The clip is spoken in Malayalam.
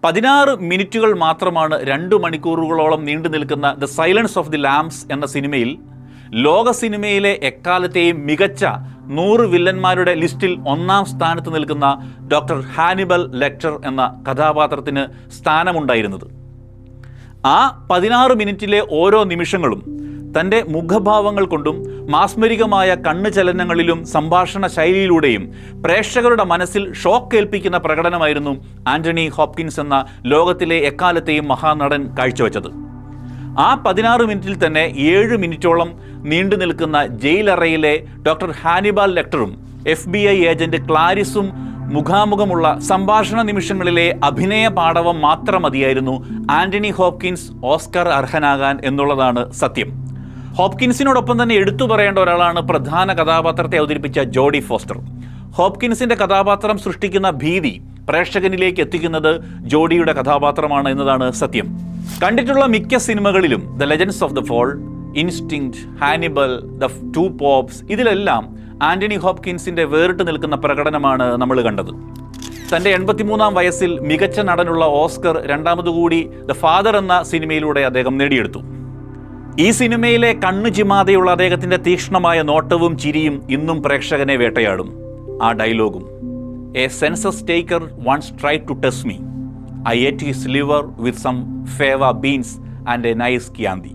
16 മിനിറ്റുകൾ മാത്രമാണ് 2 മണിക്കൂറുകളോളം നീണ്ടു നിൽക്കുന്ന the silence of the lamps എന്ന സിനിമയിൽ ലോക സിനിമയിലെ എക്കാലത്തെയും മികച്ച 100 വില്ലന്മാരുടെ ലിസ്റ്റിൽ 1-ാം സ്ഥാനത്ത് നിൽക്കുന്ന ഡോക്ടർ ഹാനിബൽ ലെക്ടർ എന്ന കഥാപാത്രത്തിന് സ്ഥാനമുണ്ടായിരുന്നത്. ആ 16 മിനിറ്റിലെ ഓരോ നിമിഷങ്ങളും തൻ്റെ മുഖഭാവങ്ങൾ കൊണ്ടും മാസ്മരികമായ കണ്ണുചലനങ്ങളിലും സംഭാഷണ ശൈലിയിലൂടെയും പ്രേക്ഷകരുടെ മനസ്സിൽ ഷോക്ക് ഏൽപ്പിക്കുന്ന പ്രകടനമായിരുന്നു ആന്റണി ഹോപ്കിൻസ് എന്ന ലോകത്തിലെ എക്കാലത്തെയും മഹാനടൻ കാഴ്ചവെച്ചത്. ആ 16 മിനിറ്റിൽ തന്നെ 7 മിനിറ്റോളം നീണ്ടു നിൽക്കുന്ന ജയിലറയിലെ ഡോക്ടർ ഹാനിബൽ ലെക്ടറും FBI ഏജന്റ് ക്ലാരിസും മുഖാമുഖമുള്ള സംഭാഷണ നിമിഷങ്ങളിലെ അഭിനയ പാടവം മാത്രം മതിയായിരുന്നു ആന്റണി ഹോപ്കിൻസ് ഓസ്കർ അർഹനാകാൻ എന്നുള്ളതാണ് സത്യം. ഹോപ്കിൻസിനോടൊപ്പം തന്നെ എടുത്തു പറയേണ്ട ഒരാളാണ് പ്രധാന കഥാപാത്രത്തെ അവതരിപ്പിച്ച ജോഡി ഫോസ്റ്റർ. ഹോപ്കിൻസിന്റെ കഥാപാത്രം സൃഷ്ടിക്കുന്ന ഭീതി പ്രേക്ഷകനിലേക്ക് എത്തിക്കുന്നത് ജോഡിയുടെ കഥാപാത്രമാണ് എന്നതാണ് സത്യം. കണ്ടിട്ടുള്ള മിക്ക സിനിമകളിലും the legends of the fall, instinct, Hannibal, the two popes, ഇതിലെല്ലാം ആന്റണി ഹോപ്കിൻസിന്റെ വേറിട്ട് നിൽക്കുന്ന പ്രകടനമാണ് നമ്മൾ കണ്ടത്. തൻ്റെ 83-ാം വയസ്സിൽ മികച്ച നടനുള്ള ഓസ്കർ രണ്ടാമതുകൂടി ദ ഫാദർ എന്ന സിനിമയിലൂടെ അദ്ദേഹം നേടിയെടുത്തു. ഈ സിനിമയിലെ കണ്ണു ചിമാതെയുള്ള അദ്ദേഹത്തിൻ്റെ തീക്ഷ്ണമായ നോട്ടവും ചിരിയും ഇന്നും പ്രേക്ഷകനെ വേട്ടയാടും. ആ ഡയലോഗും, a census taker once tried to test me, I ate his liver with some fava beans and a nice ക്യാന്തി.